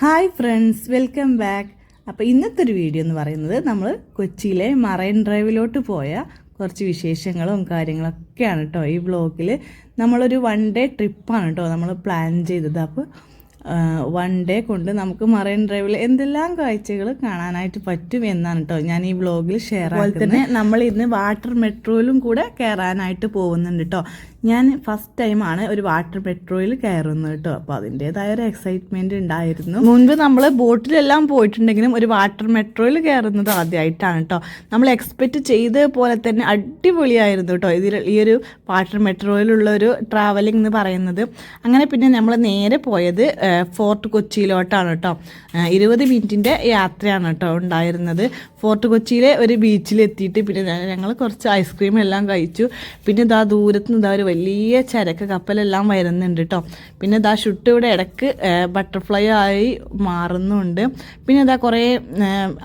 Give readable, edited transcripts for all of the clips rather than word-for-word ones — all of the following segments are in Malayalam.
Hi friends, welcome back. അപ്പോൾ ഇന്നത്തെ ഒരു വീഡിയോ എന്ന് പറയുന്നത് നമ്മൾ കൊച്ചിയിലെ മറൈൻ ഡ്രൈവിലോട്ട് പോയ കുറച്ച് വിശേഷങ്ങളും കാര്യങ്ങളൊക്കെയാണ് കേട്ടോ. ഈ വ്ളോഗിൽ നമ്മളൊരു 1 ഡേ ട്രിപ്പാണ് കേട്ടോ നമ്മൾ പ്ലാൻ ചെയ്തത്. അപ്പോൾ 1 ഡേ കൊണ്ട് നമുക്ക് മറൈൻ ഡ്രൈവിൽ എന്തെല്ലാം കാഴ്ചകൾ കാണാനായിട്ട് പറ്റും എന്നാണ് കേട്ടോ ഞാൻ ഈ വ്ളോഗിൽ ഷെയർ ആക്കുന്നത്. തന്നെ നമ്മൾ ഇന്ന് വാട്ടർ മെട്രോയിലും കൂടെ കയറാനായിട്ട് പോകുന്നുണ്ട് കേട്ടോ. ഞാൻ ഫസ്റ്റ് ടൈമാണ് ഒരു വാട്ടർ മെട്രോയിൽ കയറുന്നത് കേട്ടോ. അപ്പോൾ അതിൻ്റേതായ ഒരു എക്സൈറ്റ്മെൻറ്റ് ഉണ്ടായിരുന്നു. മുൻപ് നമ്മൾ ബോട്ടിലെല്ലാം പോയിട്ടുണ്ടെങ്കിലും ഒരു വാട്ടർ മെട്രോയിൽ കയറുന്നത് ആദ്യമായിട്ടാണ് കേട്ടോ. നമ്മൾ എക്സ്പെക്റ്റ് ചെയ്ത പോലെ തന്നെ അടിപൊളിയായിരുന്നു കേട്ടോ ഈ ഒരു വാട്ടർ മെട്രോയിലുള്ള ഒരു ട്രാവലിംഗ് എന്ന് പറയുന്നത്. അങ്ങനെ പിന്നെ നമ്മൾ നേരെ പോയത് ഫോർട്ട് കൊച്ചിയിലോട്ടാണ് കേട്ടോ. 20 മിനിറ്റിൻ്റെ യാത്രയാണ് കേട്ടോ ഉണ്ടായിരുന്നത്. ഫോർട്ട് കൊച്ചിയിലെ ഒരു ബീച്ചിലെത്തിയിട്ട് പിന്നെ ഞങ്ങൾ കുറച്ച് ഐസ്ക്രീം എല്ലാം കഴിച്ചു. പിന്നെ ഇതാ ദൂരത്ത് നിന്ന് ഒരു വലിയ ചരക്ക് കപ്പലെല്ലാം വരുന്നുണ്ട് കേട്ടോ. പിന്നെ ഇതാ ഷുട്ട് ഇവിടെ ഇടയ്ക്ക് ബട്ടർഫ്ലൈ ആയി മാറുന്നുണ്ട്. പിന്നെ ഇതാ കുറേ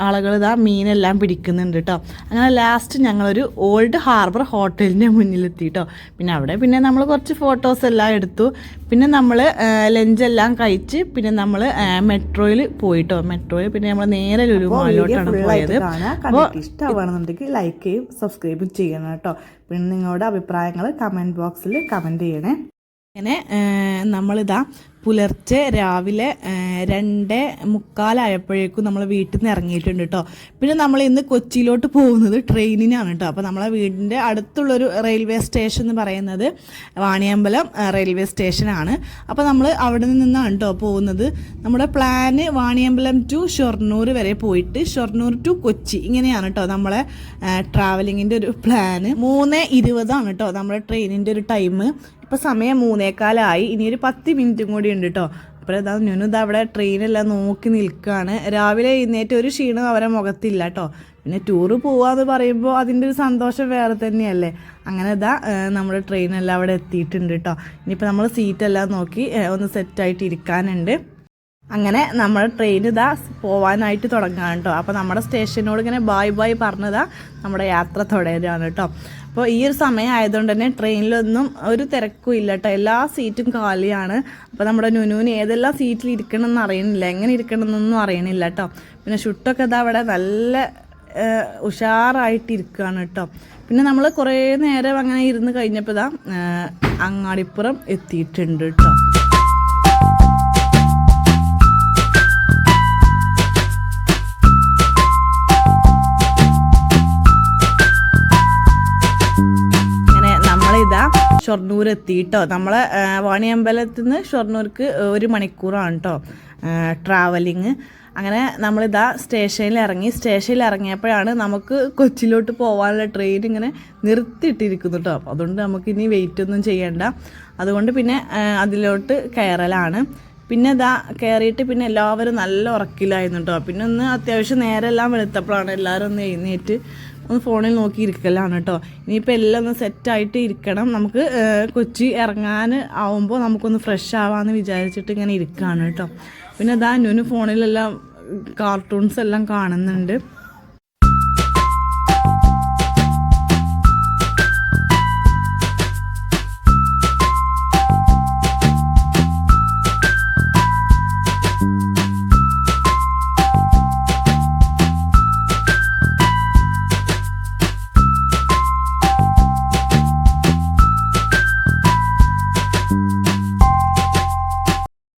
ആളുകൾ ഇതാ മീനെല്ലാം പിടിക്കുന്നുണ്ട് കേട്ടോ. അങ്ങനെ ലാസ്റ്റ് ഞങ്ങളൊരു ഓൾഡ് ഹാർബർ ഹോട്ടലിൻ്റെ മുന്നിലെത്തി കേട്ടോ. പിന്നെ അവിടെ പിന്നെ നമ്മൾ കുറച്ച് ഫോട്ടോസ് എല്ലാം എടുത്തു. പിന്നെ നമ്മൾ ലഞ്ചെല്ലാം കഴിച്ച് പിന്നെ നമ്മൾ മെട്രോയിൽ പോയിട്ടോ. മെട്രോയിൽ പിന്നെ നമ്മൾ നേരെ ലുലു മാളിലോട്ടാണ് പോയത്. അപ്പോൾ ഇഷ്ടമാണെന്നുണ്ടെങ്കിൽ ലൈക്ക് ചെയ്യും സബ്സ്ക്രൈബും ചെയ്യണം കേട്ടോ. പിന്നെ നിങ്ങളുടെ അഭിപ്രായങ്ങൾ കമൻറ്റ് ബോക്സിൽ കമൻറ്റ് ചെയ്യണേ. അങ്ങനെ നമ്മളിതാ പുലർച്ചെ രാവിലെ 2:45 നമ്മൾ വീട്ടിൽ നിന്ന് ഇറങ്ങിയിട്ടുണ്ട് കേട്ടോ. പിന്നെ നമ്മൾ ഇന്ന് കൊച്ചിയിലോട്ട് പോകുന്നത് ട്രെയിനിനാണ് കേട്ടോ. അപ്പോൾ നമ്മളെ വീടിൻ്റെ അടുത്തുള്ളൊരു റെയിൽവേ സ്റ്റേഷൻ എന്ന് പറയുന്നത് വാണിയമ്പലം റെയിൽവേ സ്റ്റേഷനാണ്. അപ്പോൾ നമ്മൾ അവിടെ നിന്നാണ് കേട്ടോ പോകുന്നത്. നമ്മുടെ പ്ലാന് വാണിയമ്പലം ടു ഷൊർണൂർ വരെ പോയിട്ട് ഷൊർണൂർ ടു കൊച്ചി ഇങ്ങനെയാണ് കേട്ടോ നമ്മളെ ട്രാവലിങ്ങിൻ്റെ ഒരു പ്ലാന്. 3:20 കേട്ടോ നമ്മുടെ ട്രെയിനിൻ്റെ ഒരു ടൈം. ഇപ്പോൾ സമയം 3:15. ഇനി ഒരു 10 മിനിറ്റും കൂടി ഉണ്ട് കേട്ടോ. അപ്പോൾ ഇതാ ഞാനിത് അവിടെ ട്രെയിനെല്ലാം നോക്കി നിൽക്കുകയാണ്. രാവിലെ എഴുന്നേറ്റ് ഒരു ക്ഷീണം അവരെ മുഖത്തില്ല കേട്ടോ. പിന്നെ ടൂറ് പോവാന്ന് പറയുമ്പോൾ അതിൻ്റെ ഒരു സന്തോഷം വേറെ തന്നെയല്ലേ. അങ്ങനെ ഇതാ നമ്മുടെ ട്രെയിനെല്ലാം അവിടെ എത്തിയിട്ടുണ്ട് കേട്ടോ. ഇനിയിപ്പോൾ നമ്മൾ സീറ്റെല്ലാം നോക്കി ഒന്ന് സെറ്റായിട്ട് ഇരിക്കാനുണ്ട്. അങ്ങനെ നമ്മുടെ ട്രെയിൻ ഇതാ പോവാനായിട്ട് തുടങ്ങാണ് കേട്ടോ. അപ്പോൾ നമ്മുടെ സ്റ്റേഷനോട് ഇങ്ങനെ ബായ് ബായ് പറഞ്ഞതാ നമ്മുടെ യാത്ര തുടരുകയാണ് കേട്ടോ. അപ്പോൾ ഈ ഒരു സമയം ആയതുകൊണ്ട് തന്നെ ട്രെയിനിലൊന്നും ഒരു തിരക്കും ഇല്ല കേട്ടോ. എല്ലാ സീറ്റും കാലിയാണ്. അപ്പോൾ നമ്മുടെ നുനുവിന് ഏതെല്ലാം സീറ്റിൽ ഇരിക്കണം എന്ന് അറിയണില്ല, എങ്ങനെ ഇരിക്കണം എന്നൊന്നും അറിയണില്ല കേട്ടോ. പിന്നെ ഷുട്ടൊക്കെ ഇതാ അവിടെ നല്ല ഉഷാറായിട്ട് ഇരിക്കുകയാണ് കേട്ടോ. പിന്നെ നമ്മൾ കുറേ നേരം അങ്ങനെ ഇരുന്ന് കഴിഞ്ഞപ്പോൾ ഇതാ അങ്ങാടിപ്പുറം എത്തിയിട്ടുണ്ട് കേട്ടോ. ഷൊർണൂർ എത്തിയിട്ടോ. നമ്മളെ വാണിയമ്പലത്തിൽ നിന്ന് ഷൊർണൂർക്ക് 1 മണിക്കൂറാണ് കേട്ടോ ട്രാവലിങ്. അങ്ങനെ നമ്മളിതാ സ്റ്റേഷനിൽ ഇറങ്ങിയപ്പോഴാണ് നമുക്ക് കൊച്ചിയിലോട്ട് പോകാനുള്ള ട്രെയിൻ ഇങ്ങനെ നിർത്തിയിട്ടിരിക്കുന്നു കേട്ടോ. അപ്പോൾ അതുകൊണ്ട് നമുക്ക് ഇനി വെയിറ്റ് ഒന്നും ചെയ്യണ്ട. അതുകൊണ്ട് പിന്നെ അതിലോട്ട് കയറലാണ്. പിന്നെ ഇതാ കയറിയിട്ട് പിന്നെ എല്ലാവരും നല്ല ഉറക്കിലായിരുന്നു കേട്ടോ. പിന്നെ ഒന്ന് അത്യാവശ്യം നേരെല്ലാം വെളുത്തപ്പോഴാണ് എല്ലാവരും ഒന്ന് എഴുന്നേറ്റ് ഒന്ന് ഫോണിൽ നോക്കി ഇരിക്കലാണ് കേട്ടോ. ഇനിയിപ്പോൾ എല്ലാം ഒന്ന് സെറ്റായിട്ട് ഇരിക്കണം. നമുക്ക് കൊച്ചി ഇറങ്ങാൻ ആവുമ്പോൾ നമുക്കൊന്ന് ഫ്രഷ് ആവാമെന്ന് വിചാരിച്ചിട്ട് ഇങ്ങനെ ഇരിക്കുകയാണ് കേട്ടോ. പിന്നെ ഇതാ നുനു ഫോണിലെല്ലാം കാർട്ടൂൺസ് എല്ലാം കാണുന്നുണ്ട്.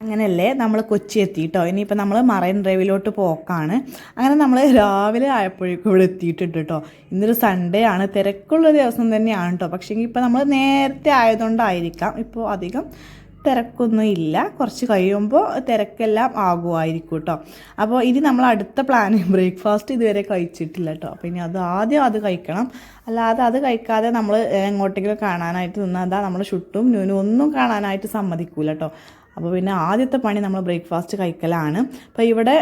അങ്ങനെയല്ലേ നമ്മൾ കൊച്ചി എത്തിയിട്ടോ. ഇനിയിപ്പോൾ നമ്മൾ മറൈൻ ഡ്രൈവിലോട്ട് പോക്കാണ്. അങ്ങനെ നമ്മൾ രാവിലെ ആയപ്പോഴേക്കും ഇവിടെ എത്തിയിട്ടുണ്ട് കേട്ടോ. ഇന്നൊരു സൺഡേ ആണ്, തിരക്കുള്ള ദിവസം തന്നെയാണ് കേട്ടോ. പക്ഷേ ഇപ്പോൾ നമ്മൾ നേരത്തെ ആയതുകൊണ്ടായിരിക്കാം ഇപ്പോൾ അധികം തിരക്കൊന്നും ഇല്ല. കുറച്ച് കഴിയുമ്പോൾ തിരക്കെല്ലാം ആകുമായിരിക്കും കേട്ടോ. അപ്പോൾ ഇനി നമ്മൾ അടുത്ത പ്ലാൻ ബ്രേക്ക്ഫാസ്റ്റ് ഇതുവരെ കഴിച്ചിട്ടില്ല കേട്ടോ. അപ്പോൾ ഇനി ആദ്യം അത് കഴിക്കണം. അല്ലാതെ അത് കഴിക്കാതെ നമ്മൾ എങ്ങോട്ടെങ്കിലും കാണാനായിട്ട് നിന്നാൽ അതാ നമ്മൾ ഷുട്ടും ന്യൂനും ഒന്നും കാണാനായിട്ട് സമ്മതിക്കൂല കേട്ടോ. അപ്പോൾ പിന്നെ ആദ്യത്തെ പണി നമ്മൾ ബ്രേക്ക്ഫാസ്റ്റ് കഴിക്കലാണ്. അപ്പോൾ ഇവിടെ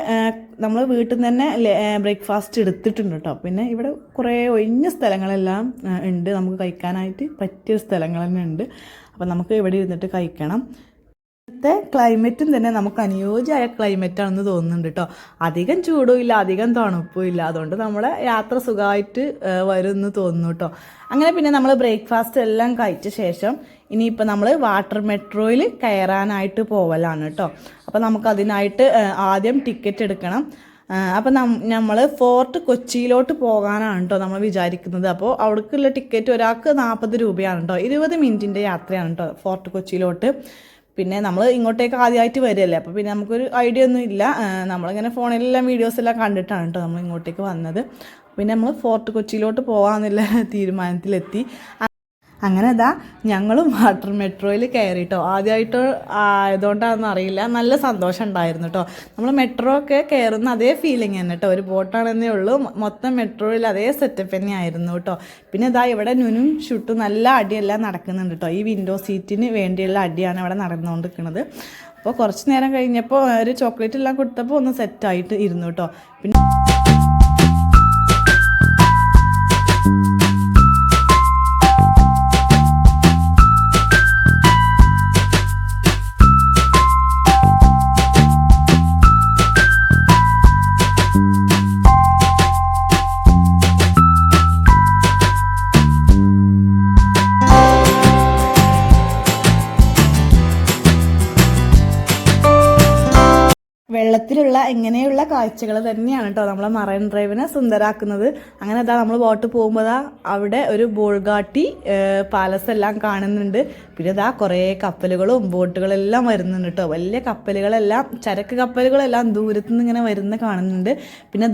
നമ്മൾ വീട്ടിൽ നിന്ന് തന്നെ ബ്രേക്ക്ഫാസ്റ്റ് എടുത്തിട്ടുണ്ട് കേട്ടോ. പിന്നെ ഇവിടെ കുറേ ഒഴിഞ്ഞ സ്ഥലങ്ങളെല്ലാം ഉണ്ട്, നമുക്ക് കഴിക്കാനായിട്ട് പറ്റിയ സ്ഥലങ്ങൾ തന്നെ ഉണ്ട്. അപ്പോൾ നമുക്ക് ഇവിടെ ഇരുന്നിട്ട് കഴിക്കണം. ഇന്നത്തെ ക്ലൈമറ്റും തന്നെ നമുക്ക് അനുയോജ്യമായ ക്ലൈമറ്റാണെന്ന് തോന്നുന്നുണ്ട് കേട്ടോ. അധികം ചൂടും ഇല്ല, അധികം തണുപ്പും ഇല്ല. അതുകൊണ്ട് നമ്മളെ യാത്ര സുഖമായിട്ട് വരുമെന്ന് തോന്നുന്നു കേട്ടോ. അങ്ങനെ പിന്നെ നമ്മൾ ബ്രേക്ക്ഫാസ്റ്റ് എല്ലാം കഴിച്ച ശേഷം ഇനിയിപ്പോൾ നമ്മൾ വാട്ടർ മെട്രോയിൽ കയറാനായിട്ട് പോവലാണ് കേട്ടോ. അപ്പോൾ നമുക്കതിനായിട്ട് ആദ്യം ടിക്കറ്റ് എടുക്കണം. അപ്പം നമ്മൾ ഫോർട്ട് കൊച്ചിയിലോട്ട് പോകാനാണ് കേട്ടോ നമ്മൾ വിചാരിക്കുന്നത്. അപ്പോൾ അവിടേക്കുള്ള ടിക്കറ്റ് ഒരാൾക്ക് 40 രൂപയാണ് കേട്ടോ. 20 മിനിറ്റിൻ്റെ യാത്രയാണ് കേട്ടോ ഫോർട്ട് കൊച്ചിയിലോട്ട്. പിന്നെ നമ്മൾ ഇങ്ങോട്ടേക്ക് ആദ്യമായിട്ട് വരികയല്ലേ, അപ്പോൾ പിന്നെ നമുക്കൊരു ഐഡിയ ഒന്നും ഇല്ല. നമ്മളിങ്ങനെ ഫോണിലെല്ലാം വീഡിയോസെല്ലാം കണ്ടിട്ടാണ് കേട്ടോ നമ്മൾ ഇങ്ങോട്ടേക്ക് വന്നത്. പിന്നെ നമ്മൾ ഫോർട്ട് കൊച്ചിയിലോട്ട് പോകാമെന്നുള്ള തീരുമാനത്തിലെത്തി. അങ്ങനെ ഞങ്ങളും വാട്ടർ മെട്രോയിൽ കയറിയിട്ടോ. ആദ്യമായിട്ട് ആയതുകൊണ്ടാണെന്ന് അറിയില്ല, നല്ല സന്തോഷം ഉണ്ടായിരുന്നു കേട്ടോ. നമ്മൾ മെട്രോ ഒക്കെ കയറുന്ന അതേ ഫീലിംഗ് തന്നെ കേട്ടോ. ഒരു ബോട്ടാണെന്നേ ഉള്ളൂ, മൊത്തം മെട്രോയിൽ അതേ സെറ്റപ്പ് തന്നെ ആയിരുന്നു കേട്ടോ. പിന്നെ ഇവിടെ നുനും ഷുട്ടും നല്ല അടിയെല്ലാം നടക്കുന്നുണ്ട് കേട്ടോ. ഈ വിൻഡോ സീറ്റിന് വേണ്ടിയുള്ള അടിയാണ് ഇവിടെ നടന്നുകൊണ്ടിരിക്കുന്നത്. അപ്പോൾ കുറച്ച് നേരം കഴിഞ്ഞപ്പോൾ ഒരു ചോക്ലേറ്റ് എല്ലാം കൊടുത്തപ്പോൾ ഒന്ന് സെറ്റായിട്ട് ഇരുന്നു കേട്ടോ. പിന്നെ വെള്ളത്തിലുള്ള എങ്ങനെയുള്ള കാഴ്ചകൾ തന്നെയാണ് കേട്ടോ നമ്മളെ മറൈൻ ഡ്രൈവിനെ സുന്ദരാക്കുന്നത്. അങ്ങനെ നമ്മൾ ബോട്ട് പോകുമ്പോൾ അവിടെ ഒരു ബോൾഗാട്ടി പാലസ് എല്ലാം കാണുന്നുണ്ട്. പിന്നെ കുറേ കപ്പലുകളും ബോട്ടുകളെല്ലാം വരുന്നുണ്ട് കേട്ടോ. വലിയ കപ്പലുകളെല്ലാം, ചരക്ക് കപ്പലുകളെല്ലാം ദൂരത്തുനിന്ന് ഇങ്ങനെ വരുന്ന കാണുന്നുണ്ട്. പിന്നെ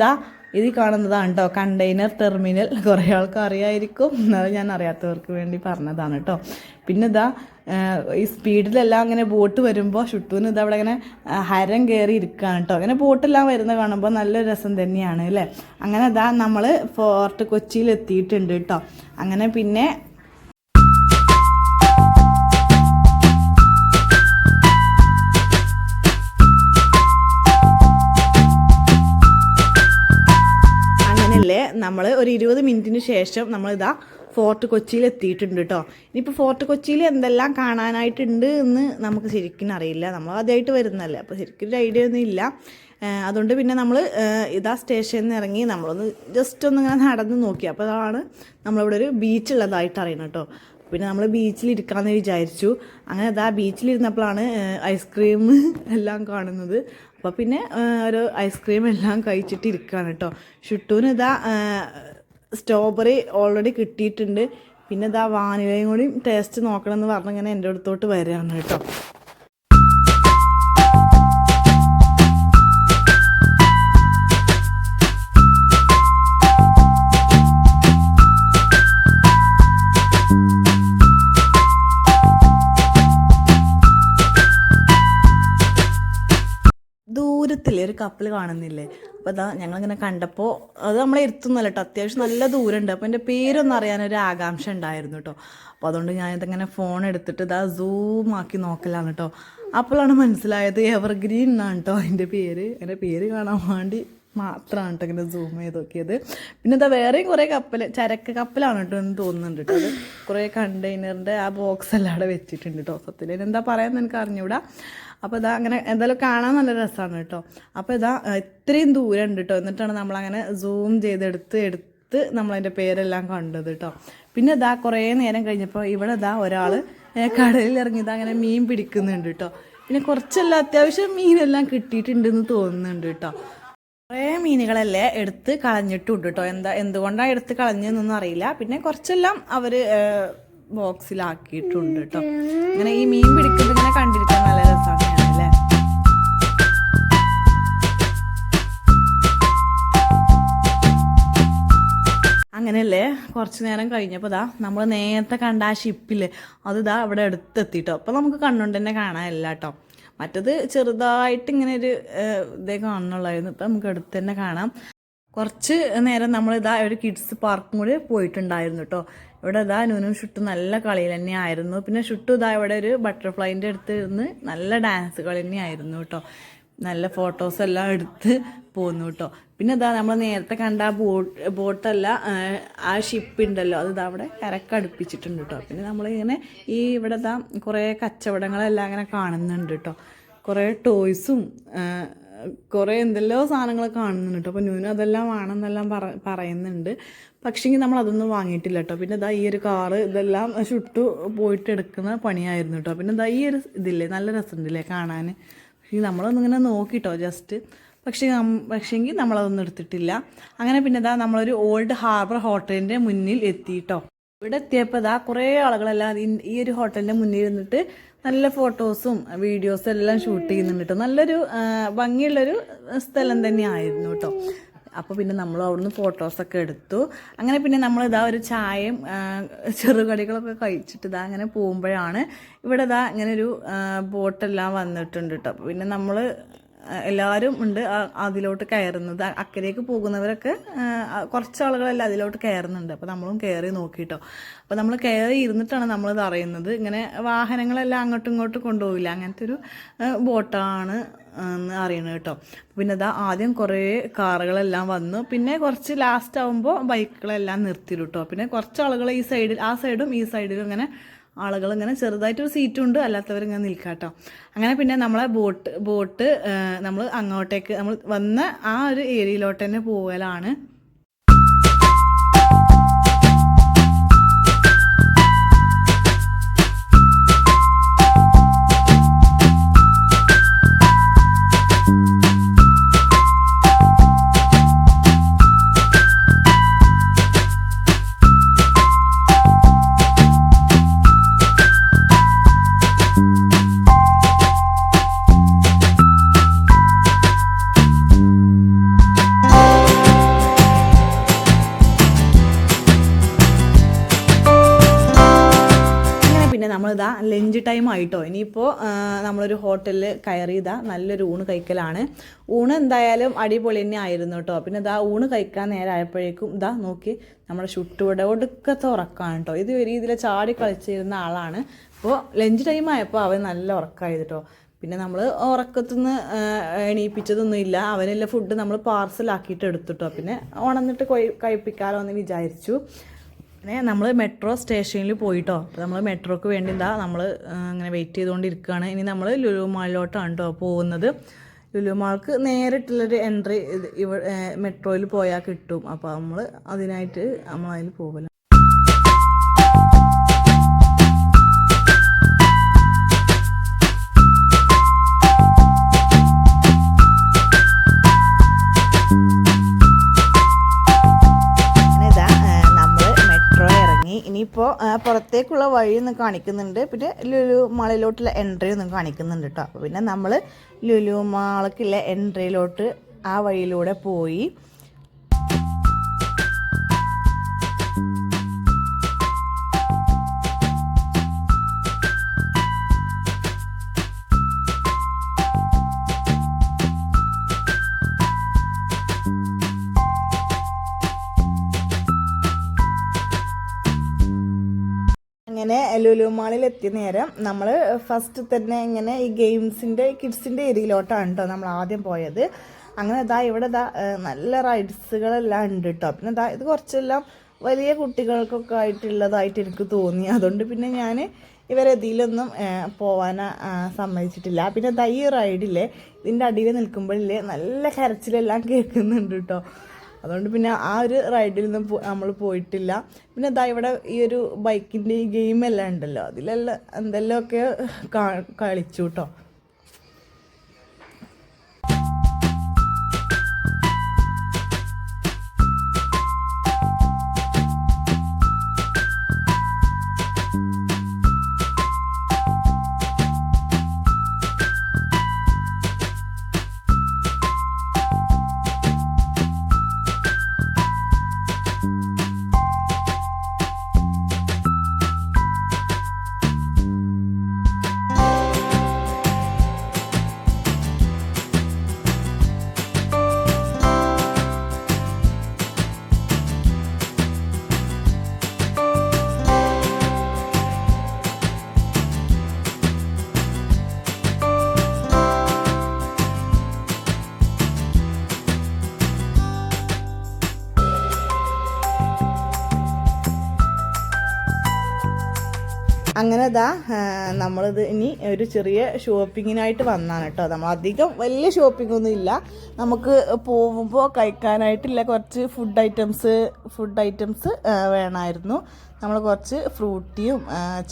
ഇത് കാണുന്നതാണ് കേട്ടോ കണ്ടെയ്നർ ടെർമിനൽ. കുറേ ആൾക്ക് അറിയായിരിക്കും, എന്നാലും ഞാൻ അറിയാത്തവർക്ക് വേണ്ടി പറഞ്ഞതാണ് കേട്ടോ. പിന്നെ ഈ സ്പീഡിലെല്ലാം അങ്ങനെ ബോട്ട് വരുമ്പോൾ ഷുട്ടൂന് അവിടെ ഇങ്ങനെ ഹരം കയറി ഇരിക്കുകയാണ് കേട്ടോ. അങ്ങനെ ബോട്ടെല്ലാം വരുന്ന കാണുമ്പോൾ നല്ലൊരു രസം തന്നെയാണ് അല്ലേ. അങ്ങനെ നമ്മൾ ഫോർട്ട് കൊച്ചിയിൽ എത്തിയിട്ടുണ്ട് കേട്ടോ. അങ്ങനെ പിന്നെ നമ്മൾ ഒരു 20 മിനിറ്റിന് ശേഷം നമ്മൾ ഫോർട്ട് കൊച്ചിയിൽ എത്തിയിട്ടുണ്ട് കേട്ടോ. ഇനിയിപ്പോൾ ഫോർട്ട് കൊച്ചിയിൽ എന്തെല്ലാം കാണാനായിട്ടുണ്ട് എന്ന് നമുക്ക് ശരിക്കും അറിയില്ല, നമ്മൾ ആദ്യമായിട്ട് വരുന്നതല്ലേ, അപ്പോൾ ശരിക്കും ഒരു ഐഡിയ ഒന്നും ഇല്ല. അതുകൊണ്ട് പിന്നെ നമ്മൾ സ്റ്റേഷനിൽ നിന്ന് ഇറങ്ങി നമ്മളൊന്ന് ജസ്റ്റ് ഒന്ന് ഇങ്ങനെ നടന്ന് നോക്കി. അപ്പോൾ അതാണ് നമ്മളിവിടെ ഒരു ബീച്ചുള്ളതായിട്ട് അറിയണം കേട്ടോ. പിന്നെ നമ്മൾ ബീച്ചിലിരിക്കാമെന്ന് വിചാരിച്ചു. അങ്ങനെ ബീച്ചിലിരുന്നപ്പോഴാണ് ഐസ്ക്രീം എല്ലാം കാണുന്നത്. അപ്പോൾ പിന്നെ ഒരു ഐസ്ക്രീം എല്ലാം കഴിച്ചിട്ട് ഇരിക്കുകയാണ് കേട്ടോ. ഷുട്ടൂന് സ്ട്രോബെറി ഓൾറെഡി കിട്ടിയിട്ടുണ്ട്. പിന്നെ വാനിലയും കൂടി ടേസ്റ്റ് നോക്കണം എന്ന് പറഞ്ഞിങ്ങനെ എൻ്റെ അടുത്തോട്ട് വരികയാണ് കേട്ടോ. ദൂരത്തില്ലേ ഒരു കപ്പൽ കാണുന്നില്ലേ. അപ്പോൾ ഞങ്ങളിങ്ങനെ കണ്ടപ്പോൾ അത് നമ്മളെ ഇരുത്തുന്നല്ല കേട്ടോ, അത്യാവശ്യം നല്ല ദൂരമുണ്ട്. അപ്പോൾ എൻ്റെ പേരൊന്നും അറിയാനൊരു ആകാംക്ഷ ഉണ്ടായിരുന്നു കേട്ടോ. അപ്പോൾ അതുകൊണ്ട് ഞാനിതങ്ങനെ ഫോൺ എടുത്തിട്ട് സൂം ആക്കി നോക്കലാണ് കേട്ടോ. അപ്പോഴാണ് മനസ്സിലായത് എവർഗ്രീൻ എന്നാണ് കേട്ടോ അതിൻ്റെ പേര്. എൻ്റെ പേര് കാണാൻ വേണ്ടി മാത്രമാണ് കേട്ടോ ഇങ്ങനെ സൂം ചെയ്ത് നോക്കിയത്. പിന്നെ വേറെയും കുറേ ചരക്ക് കപ്പലാണ് കേട്ടോ എന്ന് തോന്നുന്നുണ്ട് കേട്ടോ. അത് കുറേ കണ്ടെയ്നറിൻ്റെ ആ ബോക്സ് എല്ലാം അവിടെ വെച്ചിട്ടുണ്ട് കേട്ടോ. സത്യത്തിൽ എന്താ പറയാമെന്ന് എനിക്ക് അറിഞ്ഞൂടാ. അപ്പോൾ അങ്ങനെ എന്തായാലും കാണാൻ നല്ല രസമാണ് കേട്ടോ. അപ്പോൾ ഇത്രയും ദൂരം ഉണ്ട് കേട്ടോ. എന്നിട്ടാണ് നമ്മളങ്ങനെ സൂം ചെയ്തെടുത്ത് നമ്മളതിൻ്റെ പേരെല്ലാം കണ്ടത് കേട്ടോ. പിന്നെ കുറേ നേരം കഴിഞ്ഞപ്പോൾ ഇവിടെ ഒരാൾ കടലിൽ ഇറങ്ങി അങ്ങനെ മീൻ പിടിക്കുന്നുണ്ട് കേട്ടോ. പിന്നെ കുറച്ചെല്ലാം അത്യാവശ്യം മീനെല്ലാം കിട്ടിയിട്ടുണ്ടെന്ന് തോന്നുന്നുണ്ട് കേട്ടോ. കുറേ മീനുകളല്ലേ എടുത്ത് കളഞ്ഞിട്ടുണ്ട് കേട്ടോ. എന്തുകൊണ്ടാണ് എടുത്ത് കളഞ്ഞതെന്നൊന്നും അറിയില്ല. പിന്നെ കുറച്ചെല്ലാം അവർ ബോക്സിലാക്കിയിട്ടുണ്ട് കേട്ടോ. ഇങ്ങനെ ഈ മീൻ പിടിക്കുന്നത് ഇങ്ങനെ കണ്ടിരിക്കാൻ നല്ല രസമാണ് അല്ലേ. അങ്ങനെയല്ലേ കുറച്ച് നേരം കഴിഞ്ഞപ്പോൾ നമ്മൾ നേരത്തെ കണ്ട ആ ഷിപ്പില്ലേ അത് ഇവിടെ അടുത്തെത്തിട്ടോ. അപ്പോൾ നമുക്ക് കണ്ണുകൊണ്ട് തന്നെ കാണാനില്ല കേട്ടോ. മറ്റത് ചെറുതായിട്ട് ഇങ്ങനെ ഒരു ഇതേ കാണുന്നുള്ളായിരുന്നു. ഇപ്പം നമുക്ക് അടുത്ത് തന്നെ കാണാം. കുറച്ച് നേരം നമ്മൾ ഒരു കിഡ്സ് പാർക്കും കൂടി പോയിട്ടുണ്ടായിരുന്നു കേട്ടോ. ഇവിടെ നുനും ഷുട്ടും നല്ല കളിയിൽ തന്നെ ആയിരുന്നു. പിന്നെ ഷുട്ടു ഇവിടെ ഒരു ബട്ടർഫ്ലൈൻ്റെ അടുത്ത് ഇരുന്ന് നല്ല ഡാൻസ് കളി തന്നെ ആയിരുന്നു കേട്ടോ. നല്ല ഫോട്ടോസ് എല്ലാം എടുത്ത് പോന്നു കേട്ടോ. പിന്നെ ഇതാ നമ്മൾ നേരത്തെ കണ്ട ആ ബോട്ടല്ല, ആ ഷിപ്പ് ഉണ്ടല്ലോ, അത് അവിടെ കരക്കടുപ്പിച്ചിട്ടുണ്ട് കേട്ടോ. പിന്നെ നമ്മളിങ്ങനെ ഇവിടെ ഇതാ കുറേ കച്ചവടങ്ങളെല്ലാം അങ്ങനെ കാണുന്നുണ്ട് കേട്ടോ. കുറേ ടോയ്സും കുറേ എന്തെല്ലോ സാധനങ്ങൾ കാണുന്നുണ്ട് കേട്ടോ. അപ്പോൾ ന്യൂനും അതെല്ലാം വേണമെന്നെല്ലാം പറയുന്നുണ്ട്. പക്ഷേങ്കിൽ നമ്മൾ അതൊന്നും വാങ്ങിയിട്ടില്ല കേട്ടോ. പിന്നെ ഇതാ ഈ ഒരു കാറ് ഇതെല്ലാം ഷുട്ടു പോയിട്ട് എടുക്കുന്ന പണിയായിരുന്നു കേട്ടോ. പിന്നെ ഇതാ ഈ ഒരു ഇതില്ലേ, നല്ല രസമുണ്ടല്ലേ കാണാൻ. പക്ഷേ നമ്മളൊന്നിങ്ങനെ നോക്കിട്ടോ ജസ്റ്റ്. പക്ഷേങ്കിൽ നമ്മളതൊന്നും എടുത്തിട്ടില്ല. അങ്ങനെ പിന്നെ ഇതാ നമ്മളൊരു ഓൾഡ് ഹാർബർ ഹോട്ടലിൻ്റെ മുന്നിൽ എത്തിയിട്ടോ. ഇവിടെ എത്തിയപ്പോൾ ഇതാ കുറേ ആളുകളെല്ലാം ഈ ഒരു ഹോട്ടലിൻ്റെ മുന്നിൽ ഇരുന്നിട്ട് നല്ല ഫോട്ടോസും വീഡിയോസും എല്ലാം ഷൂട്ട് ചെയ്യുന്നുണ്ട് കേട്ടോ. നല്ലൊരു ഭംഗിയുള്ളൊരു സ്ഥലം തന്നെയായിരുന്നു കേട്ടോ. അപ്പോൾ പിന്നെ നമ്മൾ അവിടുന്ന് ഫോട്ടോസൊക്കെ എടുത്തു. അങ്ങനെ പിന്നെ നമ്മളിതാ ഒരു ചായയും ചെറുകടികളൊക്കെ കഴിച്ചിട്ട് ഇതാ അങ്ങനെ പോകുമ്പോഴാണ് ഇവിടെ ഇതാ ഇങ്ങനെ ഒരു ബോട്ടെല്ലാം വന്നിട്ടുണ്ട് കേട്ടോ. അപ്പോൾ പിന്നെ നമ്മൾ എല്ലാവരും ഉണ്ട് അതിലോട്ട് കയറുന്നത്. അക്കരയ്ക്ക് പോകുന്നവരൊക്കെ കുറച്ച് ആളുകളെല്ലാം അതിലോട്ട് കയറുന്നുണ്ട്. അപ്പോൾ നമ്മളും കയറി നോക്കിയിട്ടോ. അപ്പോൾ നമ്മൾ കയറി ഇരുന്നിട്ടാണ് നമ്മളിത് അറിയുന്നത്. ഇങ്ങനെ വാഹനങ്ങളെല്ലാം അങ്ങോട്ടും ഇങ്ങോട്ടും കൊണ്ടുപോകില്ല, അങ്ങനത്തെ ഒരു ബോട്ടാണ് എന്ന് അറിയണം കേട്ടോ. പിന്നെ ഇതാ ആദ്യം കുറേ കാറുകളെല്ലാം വന്നു. പിന്നെ കുറച്ച് ലാസ്റ്റ് ആകുമ്പോൾ ബൈക്കുകളെല്ലാം നിർത്തിയിടും കേട്ടോ. പിന്നെ കുറച്ച് ആളുകൾ ഈ സൈഡിൽ, ആ സൈഡും ഈ സൈഡിലും ഇങ്ങനെ ആളുകൾ ഇങ്ങനെ ചെറുതായിട്ടൊരു സീറ്റുണ്ട്, അല്ലാത്തവരിങ്ങനെ നിൽക്കാം കേട്ടോ. അങ്ങനെ പിന്നെ നമ്മളെ ബോട്ട് നമ്മൾ അങ്ങോട്ടേക്ക് നമ്മൾ വന്ന ആ ഒരു ഏരിയയിലോട്ട് തന്നെ പോകലാണ്. നമ്മളിതാ ലഞ്ച് ടൈം ആയിട്ടോ. ഇനിയിപ്പോൾ നമ്മളൊരു ഹോട്ടലിൽ കയറിയതാ നല്ലൊരു ഊണ് കഴിക്കലാണ്. ഊണ് എന്തായാലും അടിപൊളി തന്നെ ആയിരുന്നു കേട്ടോ. പിന്നെ ഇതാ ഊണ് കഴിക്കാൻ നേരമായപ്പോഴേക്കും ഇതാ നോക്കി നമ്മുടെ ഷുട്ടൂടെ ഒടുക്കത്തെ ഉറക്കമാണ് കേട്ടോ. ഇത് ഒരു രീതിയിൽ ചാടി കളിച്ചിരുന്ന ആളാണ്. അപ്പോൾ ലഞ്ച് ടൈം ആയപ്പോൾ അവൻ നല്ല ഉറക്കമായത് കേട്ടോ. പിന്നെ നമ്മൾ ഉറക്കത്തുനിന്ന് എണീപ്പിച്ചതൊന്നും ഇല്ല. അവനെല്ലാം ഫുഡ് നമ്മൾ പാർസലാക്കിയിട്ട് എടുത്തിട്ടോ. പിന്നെ ഉണന്നിട്ട് കഴിപ്പിക്കാമല്ലോ എന്ന് വിചാരിച്ചു. പിന്നെ നമ്മൾ മെട്രോ സ്റ്റേഷനിൽ പോയിട്ടോ. അപ്പോൾ നമ്മൾ മെട്രോക്ക് വേണ്ടി നമ്മൾ അങ്ങനെ വെയിറ്റ് ചെയ്തുകൊണ്ടിരിക്കുകയാണ്. ഇനി നമ്മൾ ലുലു മാളിലോട്ടാണ് കേട്ടോ പോകുന്നത്. ലുലു മാൾക്ക് നേരിട്ടുള്ളൊരു എൻട്രി മെട്രോയിൽ പോയാൽ കിട്ടും. അപ്പോൾ നമ്മൾ അതിനായിട്ട് നമ്മളതിൽ പോകല. ഇനിയിപ്പോൾ പുറത്തേക്കുള്ള വഴിയൊന്നും കാണിക്കുന്നുണ്ട്. പിന്നെ ലുലു മാളിലോട്ടുള്ള എൻട്രി ഒന്നും കാണിക്കുന്നുണ്ട് കേട്ടോ. അപ്പോൾ പിന്നെ നമ്മൾ ലുലു മാളിലേക്കുള്ള എൻട്രിയിലോട്ട് ആ വഴിയിലൂടെ പോയി. അങ്ങനെ ലുലു മാളിൽ എത്തിയ നേരം നമ്മൾ ഫസ്റ്റ് തന്നെ ഇങ്ങനെ ഈ ഗെയിംസിൻ്റെ കിഡ്സിൻ്റെ ഏരിയയിലോട്ടാണ് കേട്ടോ നമ്മൾ ആദ്യം പോയത്. അങ്ങനെ ഇവിടെ നല്ല റൈഡ്സുകളെല്ലാം ഉണ്ട് കേട്ടോ. പിന്നെ ഇത് കുറച്ചെല്ലാം വലിയ കുട്ടികൾക്കൊക്കെ ആയിട്ടുള്ളതായിട്ട് എനിക്ക് തോന്നി. അതുകൊണ്ട് പിന്നെ ഞാൻ ഇവരതിലൊന്നും പോവാൻ സമ്മതിച്ചിട്ടില്ല. പിന്നെ ഈ റൈഡില്ലേ ഇതിൻ്റെ അടിയിൽ നിൽക്കുമ്പോഴില്ലേ നല്ല കരച്ചിലെല്ലാം കേൾക്കുന്നുണ്ട് കേട്ടോ. അതുകൊണ്ട് പിന്നെ ആ ഒരു റൈഡിലൊന്നും നമ്മൾ പോയിട്ടില്ല. പിന്നെ ഇവിടെ ഈ ഒരു ബൈക്കിൻ്റെ ഈ ഗെയിമെല്ലാം ഉണ്ടല്ലോ, അതിലെല്ലാം എന്തെല്ലാമൊക്കെ കളിച്ചു കേട്ടോ. അങ്ങനെ നമ്മളിത് ഇനി ഒരു ചെറിയ ഷോപ്പിങ്ങിനായിട്ട് വന്നാണ് കേട്ടോ. നമ്മൾ അധികം വലിയ ഷോപ്പിങ്ങൊന്നും ഇല്ല, നമുക്ക് പോകുമ്പോൾ കഴിക്കാനായിട്ടില്ല കുറച്ച് ഫുഡ് ഐറ്റംസ് വേണമായിരുന്നു. നമ്മൾ കുറച്ച് ഫ്രൂട്ടിയും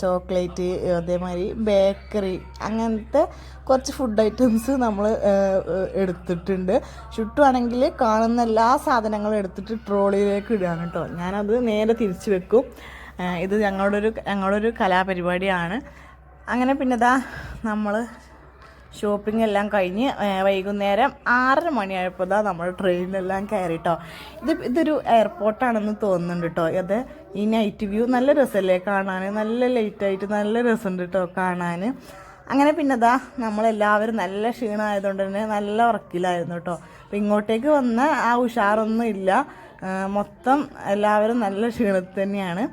ചോക്ലേറ്റ് അതേമാതിരി ബേക്കറി അങ്ങനത്തെ കുറച്ച് ഫുഡ് ഐറ്റംസ് നമ്മൾ എടുത്തിട്ടുണ്ട്. ചുറ്റുവാണെങ്കിൽ കാണുന്ന എല്ലാ സാധനങ്ങളും എടുത്തിട്ട് ട്രോളിയിലേക്ക് ഇടുകയാണ് കേട്ടോ. ഞാനത് നേരെ തിരിച്ചു വെക്കും. ഇത് ഞങ്ങളൊരു കലാപരിപാടിയാണ്. അങ്ങനെ പിന്നെ നമ്മൾ ഷോപ്പിംഗ് എല്ലാം കഴിഞ്ഞ് വൈകുന്നേരം 6:30 മണിയായപ്പോൾ നമ്മൾ ട്രെയിനിലെല്ലാം കയറി കേട്ടോ. ഇതൊരു എയർപോർട്ടാണെന്ന് തോന്നുന്നുണ്ട് കേട്ടോ. അത് ഈ നൈറ്റ് വ്യൂ നല്ല രസമല്ലേ കാണാൻ, നല്ല ലൈറ്റായിട്ട് നല്ല രസമുണ്ട് കേട്ടോ കാണാൻ. അങ്ങനെ പിന്നെ നമ്മളെല്ലാവരും നല്ല ക്ഷീണമായതുകൊണ്ട് തന്നെ നല്ല ഉറക്കിലായിരുന്നു കേട്ടോ. അപ്പം ഇങ്ങോട്ടേക്ക് വന്ന ആ ഉഷാറൊന്നും ഇല്ല, മൊത്തം എല്ലാവരും നല്ല ക്ഷീണത്തിൽ തന്നെയാണ്.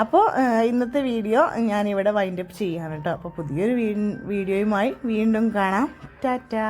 അപ്പോൾ ഇന്നത്തെ വീഡിയോ ഞാനിവിടെ വൈൻഡപ്പ് ചെയ്യാണ് കേട്ടോ. അപ്പോൾ പുതിയൊരു വീഡിയോയുമായി വീണ്ടും കാണാം. ടാറ്റാ.